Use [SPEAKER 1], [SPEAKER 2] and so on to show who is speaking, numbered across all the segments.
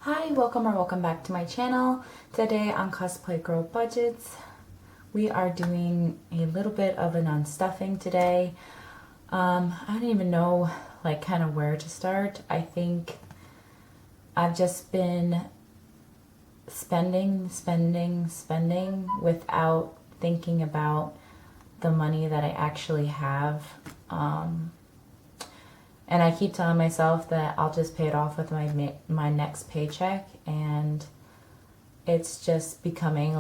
[SPEAKER 1] Hi, welcome back to my channel. Today on Cosplaygirlbudgets, we are doing a little bit of an unstuffing today. I don't even know kind of where to start. I think I've just been spending without thinking about the money that I actually have. And I keep telling myself that I'll just pay it off with my next paycheck, and it's just becoming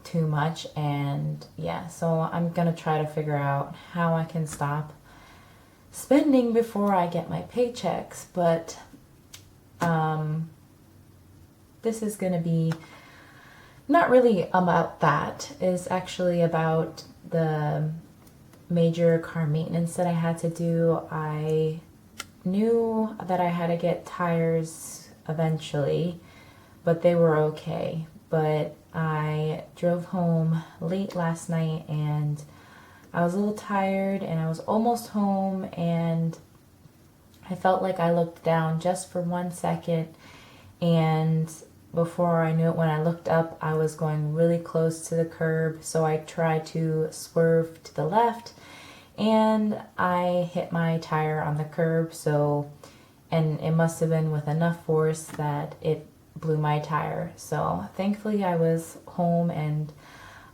[SPEAKER 1] too much. And yeah, so I'm gonna try to figure out how I can stop spending before I get my paychecks. But this is gonna be not really about that. It's actually about the major car maintenance that I had to do. I knew that I had to get tires eventually, but they were okay. But I drove home late last night and I was a little tired and I was almost home, and I felt like I looked down just for 1 second, and before I knew it, when I looked up, I was going really close to the curb. So I tried to swerve to the left and I hit my tire on the curb. And it must have been with enough force that it blew my tire. So thankfully I was home, and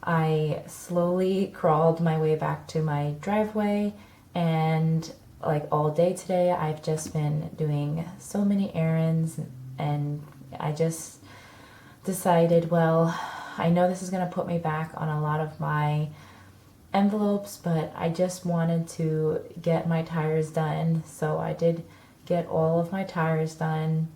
[SPEAKER 1] I slowly crawled my way back to my driveway. And all day today, I've just been doing so many errands, and I just decided, well, I know this is going to put me back on a lot of my envelopes, but I just wanted to get my tires done. So I did get all of my tires done,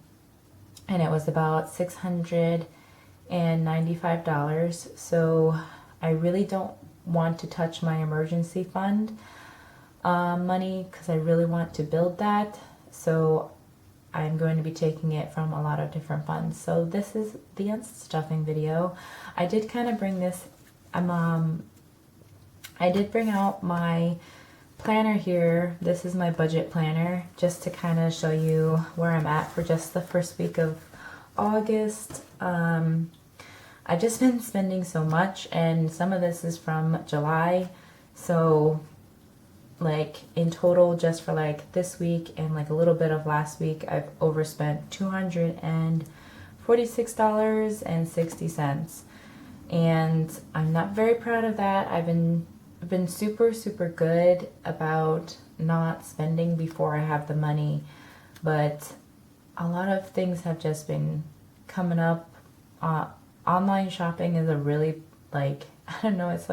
[SPEAKER 1] and it was about $695. So I really don't want to touch my emergency fund money, because I really want to build that. So I'm going to be taking it from a lot of different funds. So this is the unstuffing video. I did kind of bring this, I did bring out my planner here. This is my budget planner, just to kind of show you where I'm at for just the first week of August. I've just been spending so much, and some of this is from July. So in total, just for this week and a little bit of last week, I've overspent $246.60, and I'm not very proud of that. I've been super good about not spending before I have the money, but a lot of things have just been coming up. Online shopping is a really I don't know, it's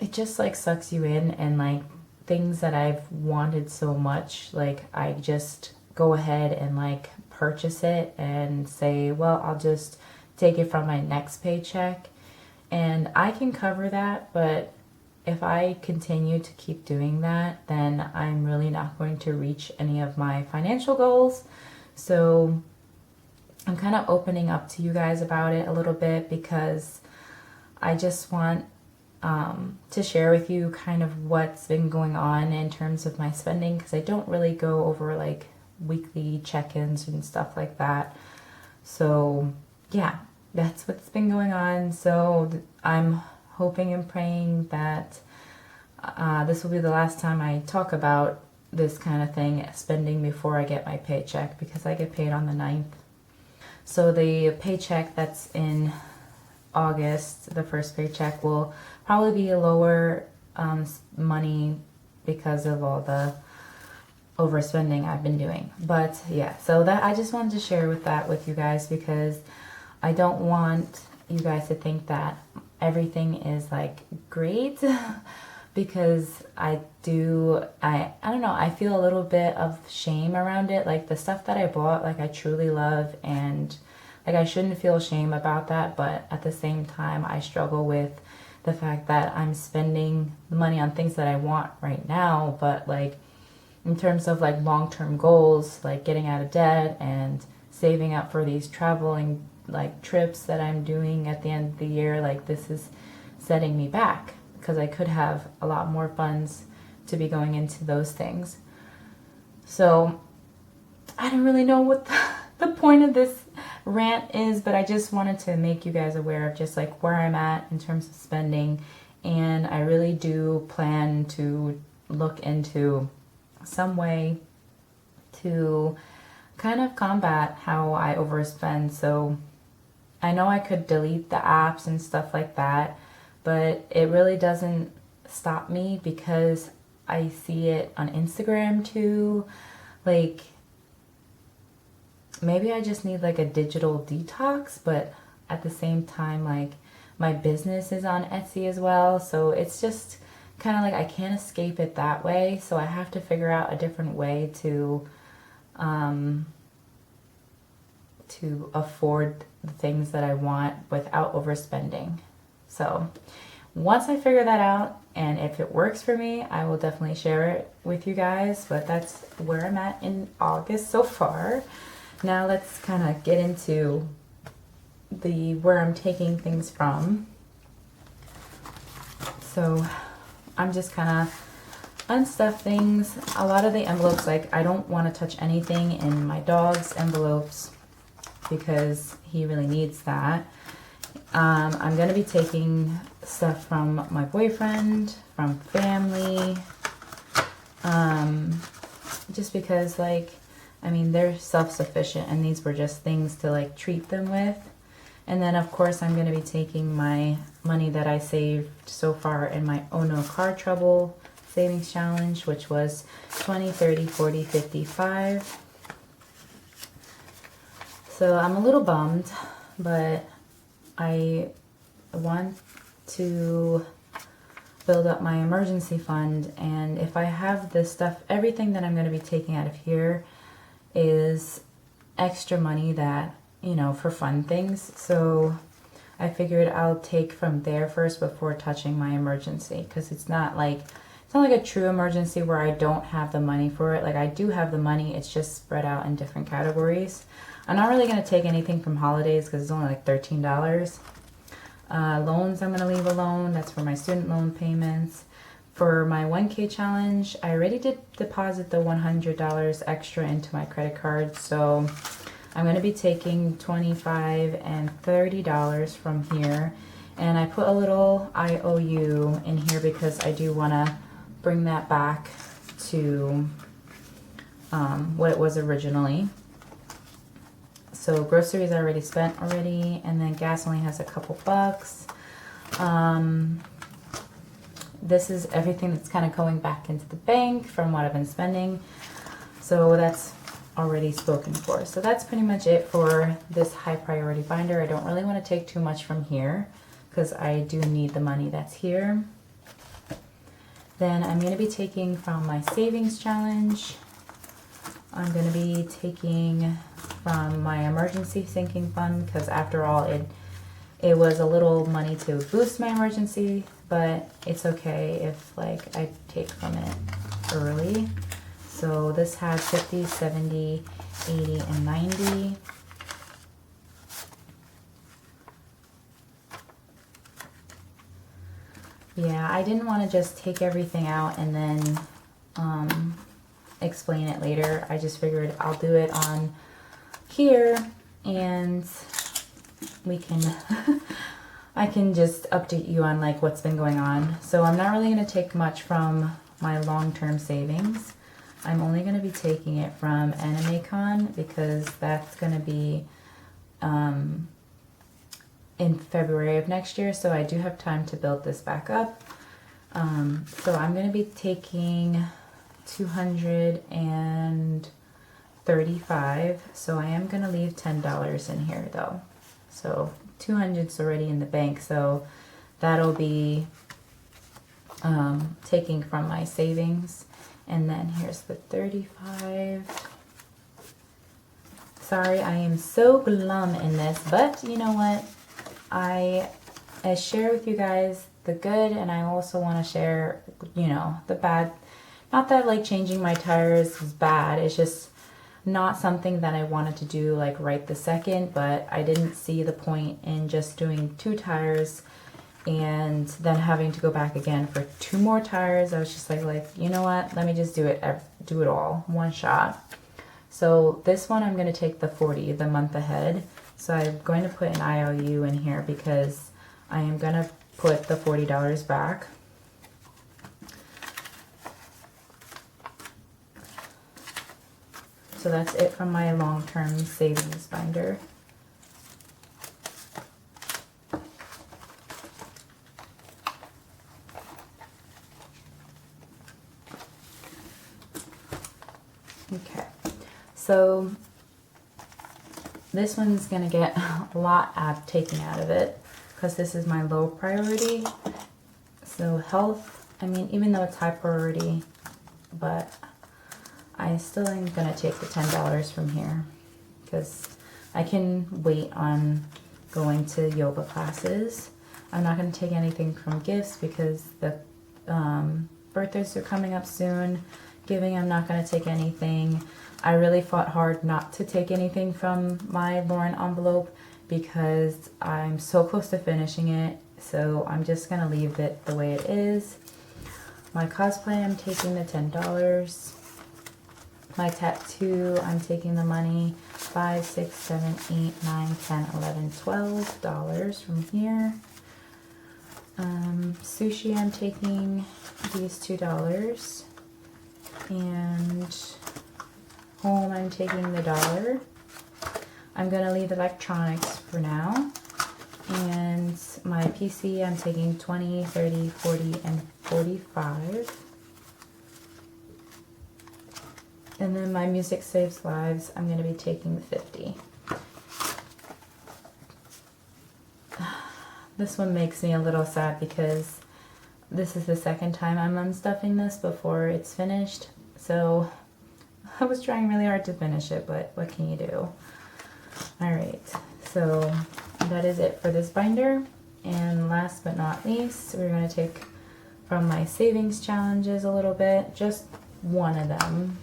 [SPEAKER 1] it just sucks you in, and things that I've wanted so much, I just go ahead and purchase it and say, well, I'll just take it from my next paycheck, and I can cover that. But if I continue to keep doing that, then I'm really not going to reach any of my financial goals. So I'm kind of opening up to you guys about it a little bit, because I just want to share with you kind of what's been going on in terms of my spending, because I don't really go over weekly check-ins and stuff like that. So yeah, that's what's been going on. So I'm hoping and praying that this will be the last time I talk about this kind of thing, spending before I get my paycheck, because I get paid on the 9th. So the paycheck that's in August, the first paycheck, will probably be a lower money because of all the overspending I've been doing. But yeah, so that I just wanted to share with you guys, because I don't want you guys to think that everything is great, because I don't know, I feel a little bit of shame around it. The stuff that I bought, I truly love, and I shouldn't feel shame about that, but at the same time, I struggle with the fact that I'm spending the money on things that I want right now, but in terms of long-term goals, getting out of debt and saving up for these traveling trips that I'm doing at the end of the year, this is setting me back, because I could have a lot more funds to be going into those things. So I don't really know what the point of this rant is, but I just wanted to make you guys aware of just like where I'm at in terms of spending. And I really do plan to look into some way to kind of combat how I overspend. So I know I could delete the apps and stuff like that, but it really doesn't stop me because I see it on Instagram too. Like, maybe I just need like a digital detox, but at the same time, like, my business is on Etsy as well. So it's just kind of like I can't escape it that way. So I have to figure out a different way to afford the things that I want without overspending. So once I figure that out, and if it works for me, I will definitely share it with you guys. But that's where I'm at in August so far. Now let's kind of get into where I'm taking things from. So I'm just kind of unstuff things. A lot of the envelopes, like, I don't want to touch anything in my dog's envelopes because he really needs that. I'm going to be taking stuff from my boyfriend, from family, just because, like, I mean, they're self-sufficient and these were just things to like treat them with. And then of course I'm going to be taking my money that I saved so far in my Oh No Car Trouble savings challenge, which was 20, 30, 40, 55. So I'm a little bummed, but I want to build up my emergency fund, and if I have this stuff, everything that I'm going to be taking out of here is extra money that, you know, for fun things. So I figured I'll take from there first before touching my emergency, because it's not like a true emergency where I don't have the money for it. Like, I do have the money, it's just spread out in different categories. I'm not really going to take anything from holidays because it's only like $13. Loans I'm going to leave alone. That's for my student loan payments. For my 1K challenge, I already did deposit the $100 extra into my credit card. So I'm going to be taking $25 and $30 from here. And I put a little IOU in here because I do want to bring that back to what it was originally. So groceries I already spent already, and then gas only has a couple bucks. This is everything that's kind of going back into the bank from what I've been spending. So that's already spoken for. So that's pretty much it for this high priority binder. I don't really want to take too much from here because I do need the money that's here. Then I'm going to be taking from my savings challenge. I'm going to be taking from my emergency sinking fund because after all it was a little money to boost my emergency, but it's okay if like I take from it early. So this has 50, 70, 80, and 90. Yeah, I didn't want to just take everything out and then explain it later. I just figured I'll do it on here and we can I can just update you on like what's been going on. So I'm not really going to take much from my long-term savings. I'm only going to be taking it from AnimeCon because that's going to be in February of next year, so I do have time to build this back up. So I'm going to be taking 235, so I am going to leave $10 in here though. So 200's already in the bank, so that'll be taking from my savings. And then here's the 35. Sorry, I am so glum in this, but you know what? I share with you guys the good, and I also want to share, you know, the bad. Not that like changing my tires is bad, it's just not something that I wanted to do like right this second, but I didn't see the point in just doing 2 tires and then having to go back again for 2 more tires. I was just like, you know what, let me just do it all one shot. So this one I'm going to take the 40, the month ahead. So I'm going to put an IOU in here because I am going to put the $40 back. So that's it from my long-term savings binder. Okay, so this one's gonna get a lot taken out of it because this is my low priority. So health, I mean, even though it's high priority, but I still am gonna take the $10 from here because I can wait on going to yoga classes. I'm not gonna take anything from gifts because the birthdays are coming up soon. Giving, I'm not gonna take anything. I really fought hard not to take anything from my Lauren envelope because I'm so close to finishing it. So I'm just gonna leave it the way it is. My cosplay, I'm taking the $10. My tattoo, I'm taking the money, $5, $6, $7, $8, $9, $10, $11, $12 from here. Sushi, I'm taking these $2. And home, I'm taking the $1. I'm going to leave electronics for now. And my PC, I'm taking 20, 30, 40, and 45. And then my Music Saves Lives, I'm going to be taking the 50. This one makes me a little sad because this is the second time I'm unstuffing this before it's finished. So I was trying really hard to finish it, but what can you do? Alright, so that is it for this binder. And last but not least, we're going to take from my savings challenges a little bit, just one of them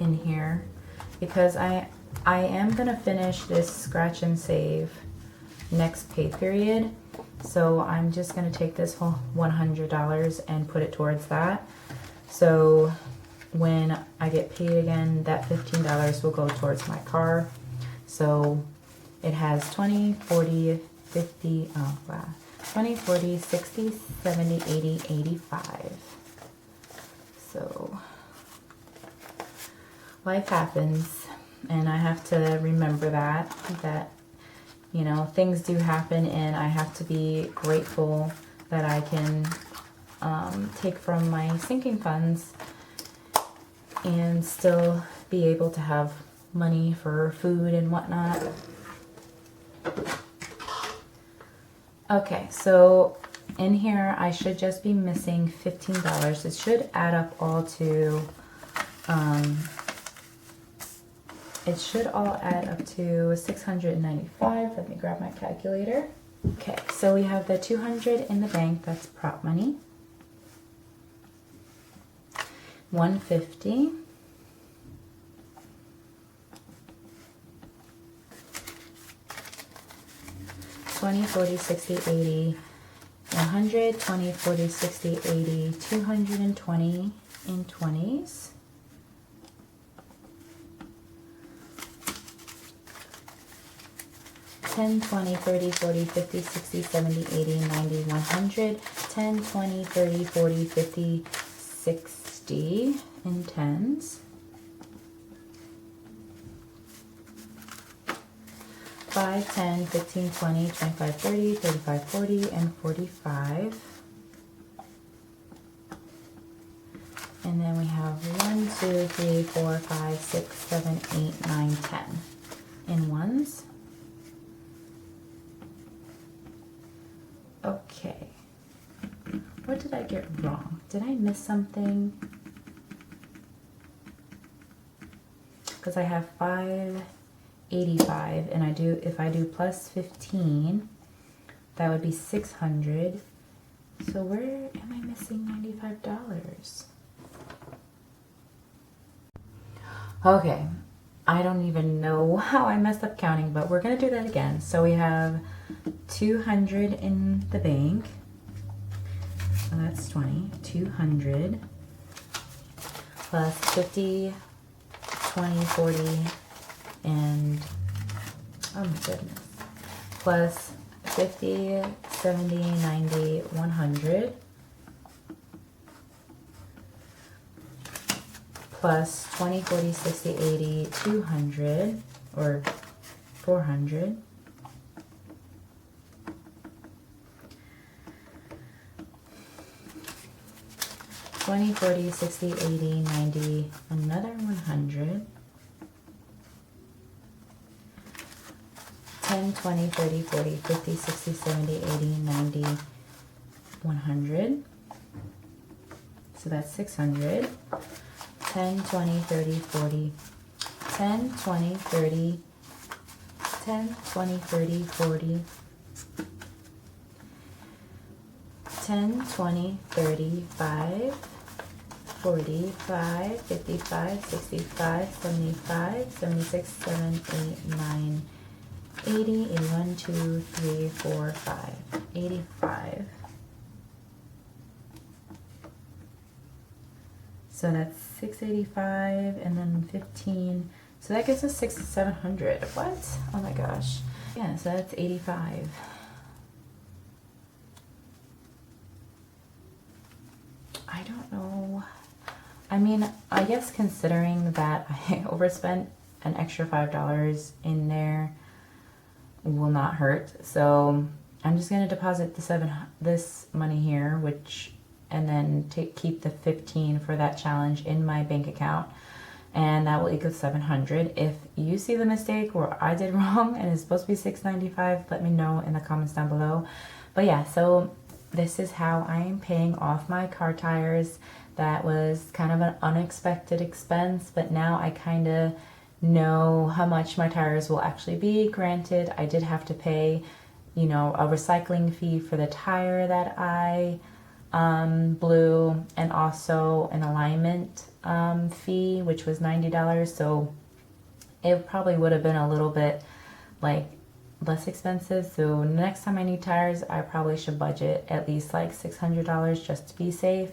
[SPEAKER 1] in here, because I am going to finish this scratch and save next pay period. So I'm just going to take this whole $100 and put it towards that. So when I get paid again, that $15 will go towards my car. So it has 20, 40, 50, oh wow, 20, 40, 60, 70, 80, 85. So life happens, and I have to remember that you know, things do happen, and I have to be grateful that I can take from my sinking funds and still be able to have money for food and whatnot. Okay, so in here I should just be missing $15. It should add up all to it should all add up to $695. Let me grab my calculator. Okay, so we have the $200 in the bank, that's prop money. $150. $20, $40, $60, $80, $100, $20, $40, $60, $80, $220 in 20s. $10, $20, $30, $40, $50, $60, $70, $80, $90, $100, $10, $20, $30, $40, $50, $60 in 10s. $5, $10, $15, $20, $25, $30, $35, $40, and $45. And then we have 1, 2, 3, 4, 5, 6, 7, 8, 9, 10 in ones. Okay, what did I get wrong? Did I miss something? Because I have 585, and if I do plus 15, that would be 600. So where am I missing $95? Okay, I don't even know how I messed up counting, but we're gonna do that again. So we have 200 in the bank, so that's 20. 200 plus 50 20, 40, and oh my goodness, plus 50, 70, 90, 100, plus 20, 40, 60, 80, 200, or 400, $20, $40, $60, $80, $90, another 100, $10, $20, $30, $40, $50, $60, $70, $80, $90, $100, so that's 600, $10, $20, $30, $40, $10, $20, $30, $10, $20, $30, $40, $10, $20, $35, 45, 55, 65, 75, 76, 7, 8, 9, 80, 81, 2, 3, 4, 5, 85. So that's 685 and then 15. So that gives us 700. What? Oh my gosh. Yeah, so that's 85. I don't know. I mean, I guess considering that I overspent an extra $5 in there will not hurt. So I'm just gonna deposit this money here, and then keep the 15 for that challenge in my bank account, and that will equal 700. If you see the mistake or I did wrong and it's supposed to be 695, let me know in the comments down below. But yeah, so this is how I am paying off my car tires. That was kind of an unexpected expense, but now I kind of know how much my tires will actually be. Granted, I did have to pay, you know, a recycling fee for the tire that I blew, and also an alignment fee, which was $90. So it probably would have been a little bit like less expensive. So next time I need tires, I probably should budget at least like $600 just to be safe.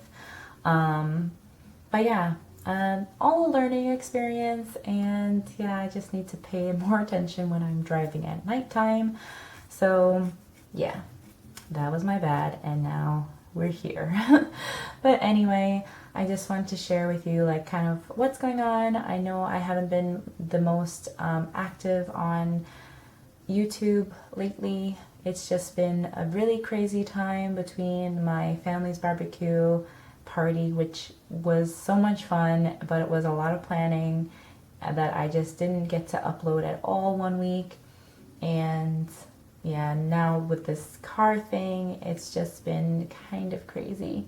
[SPEAKER 1] But yeah, all a learning experience, and yeah, I just need to pay more attention when I'm driving at nighttime. So yeah, that was my bad, and now we're here. But anyway, I just want to share with you like kind of what's going on. I know I haven't been the most active on YouTube lately. It's just been a really crazy time between my family's barbecue party, which was so much fun, but it was a lot of planning that I just didn't get to upload at all one week. And yeah, now with this car thing, it's just been kind of crazy.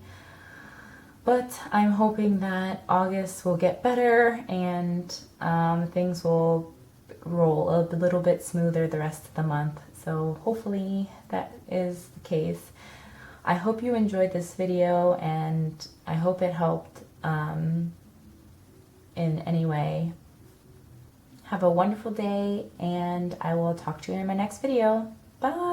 [SPEAKER 1] But I'm hoping that August will get better, and things will roll a little bit smoother the rest of the month. So hopefully that is the case. I hope you enjoyed this video, and I hope it helped in any way. Have a wonderful day, and I will talk to you in my next video. Bye!